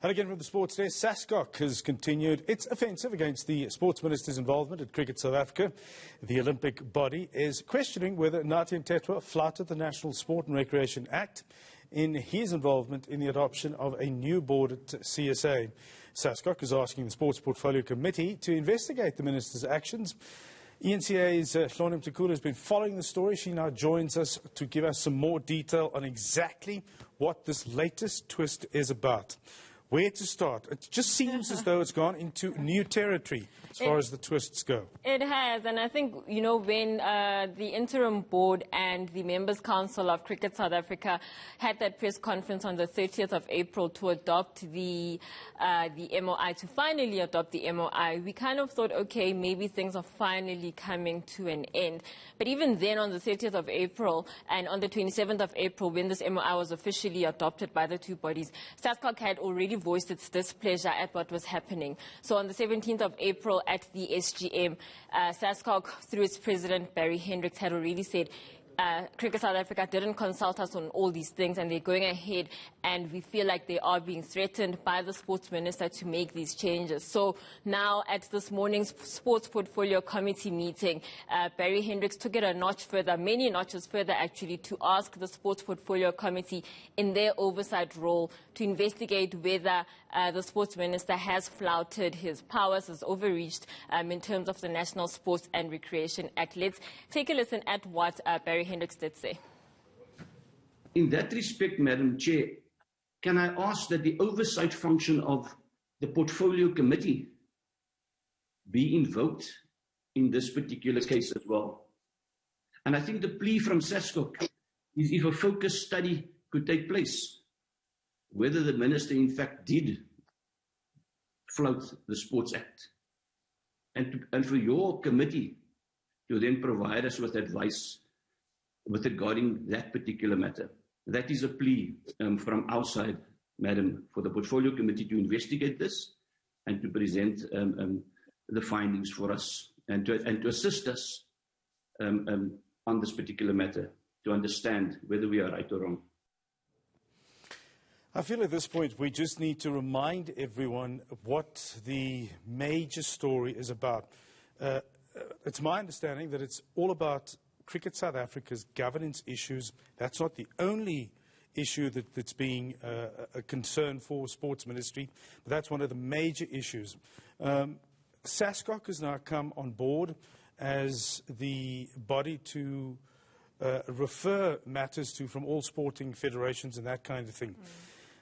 And again from the sports desk, Sascoc has continued its offensive against the Sports Minister's involvement at Cricket South Africa. The Olympic body is questioning whether Nathi Mthethwa flouted the National Sport and Recreation Act in his involvement in the adoption of a new board at CSA. Sascoc is asking the Sports Portfolio Committee to investigate the Minister's actions. eNCA's Hloni Mtimkulu has been following the story. She now joins us to give us some more detail on exactly what this latest twist is about. Where to start? It just seems as though it's gone into new territory as far as the twists go. It has, and I think, you know, when the interim board and the Members' Council of Cricket South Africa had that press conference on the 30th of April to adopt the MOI, to finally adopt the MOI, we kind of thought, okay, maybe things are finally coming to an end. But even then, on the 30th of April and on the 27th of April, when this MOI was officially adopted by the two bodies, Sascoc had already voiced its displeasure at what was happening. So on the 17th of April at the SGM, Sascoc, through its president, Barry Hendricks, had already said, Cricket South Africa didn't consult us on all these things, and they're going ahead, and we feel like they are being threatened by the Sports Minister to make these changes. So now at this morning's Sports Portfolio Committee meeting, Barry Hendricks took it a notch further, many notches further actually, to ask the Sports Portfolio Committee in their oversight role to investigate whether the Sports Minister has flouted his powers, has overreached in terms of the National Sports and Recreation Act. Let's take a listen at what Barry Hendricks did say. In that respect, Madam Chair, can I ask that the oversight function of the Portfolio Committee be invoked in this particular case as well? And I think the plea from Sascoc is, if a focused study could take place, whether the Minister in fact did flout the Sports Act, and for your committee to then provide us with advice with regarding that particular matter. That is a plea from our side, Madam, for the Portfolio Committee to investigate this and to present the findings for us and to assist us on this particular matter to understand whether we are right or wrong. I feel at this point we just need to remind everyone what the major story is about. It's my understanding that it's all about Cricket South Africa's governance issues. That's not the only issue that's being a concern for Sports Ministry, but that's one of the major issues. Sascoc has now come on board as the body to refer matters to from all sporting federations and that kind of thing.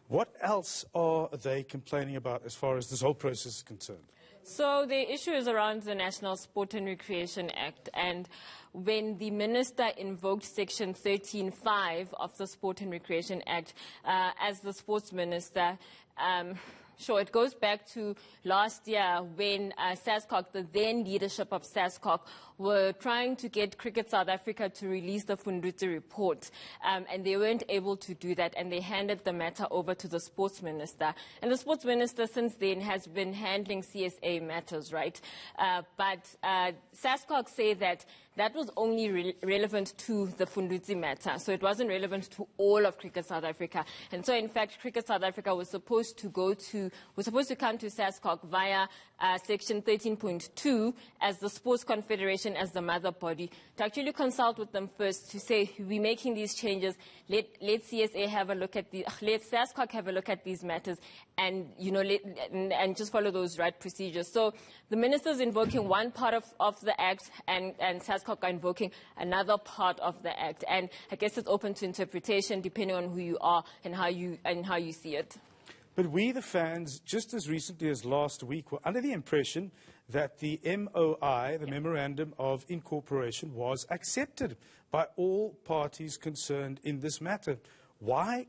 What else are they complaining about as far as this whole process is concerned? So the issue is around the National Sport and Recreation Act, and when the Minister invoked Section 13(5) of the Sport and Recreation Act as the Sports Minister, sure, it goes back to last year when Sascoc, the then leadership of Sascoc, were trying to get Cricket South Africa to release the flouted report, and they weren't able to do that, and they handed the matter over to the Sports Minister. And the Sports Minister since then has been handling CSA matters, right? But Sascoc say that that was only relevant to the Fundudzi matter, so it wasn't relevant to all of Cricket South Africa. And so, in fact, Cricket South Africa was supposed to come to Sascoc via Section 13.2 as the Sports Confederation, as the mother body, to actually consult with them first to say, we're making these changes, let CSA have a look at let Sascoc have a look at these matters, and and just follow those right procedures. So the Minister's invoking one part of the Act, and Sascoc are invoking another part of the Act, and I guess it's open to interpretation depending on who you are and how you see it. But we, the fans, just as recently as last week, were under the impression that the MOI, the Memorandum of Incorporation, was accepted by all parties concerned in this matter. Why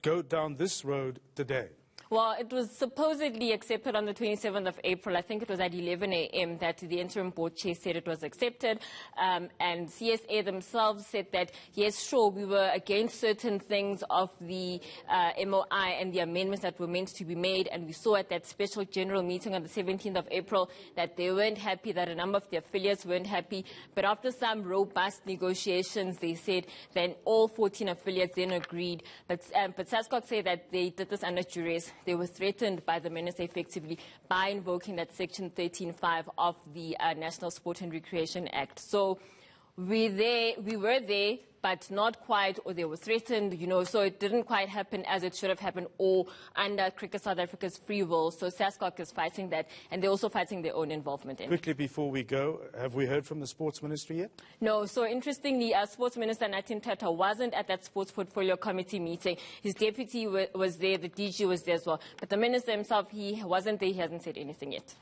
go down this road today? Well, it was supposedly accepted on the 27th of April. I think it was at 11 a.m. that the interim board chair said it was accepted. And CSA themselves said that, yes, sure, we were against certain things of the MOI and the amendments that were meant to be made. And we saw at that special general meeting on the 17th of April that they weren't happy, that a number of the affiliates weren't happy. But after some robust negotiations, they said then all 14 affiliates then agreed. But Sascoc said that they did this under duress. they were threatened by the minister effectively by invoking that Section 13.5 of the National Sport and Recreation Act. So we were there, but not quite, or they were threatened, so it didn't quite happen as it should have happened, or under Cricket South Africa's free will. So Sascoc is fighting that, and they're also fighting their own involvement in it. Quickly before we go, have we heard from the Sports Ministry yet? No. So interestingly, Sports Minister Nathi Mthethwa wasn't at that Sports Portfolio Committee meeting. His deputy was there, the DG was there as well. But the minister himself, he wasn't there, he hasn't said anything yet.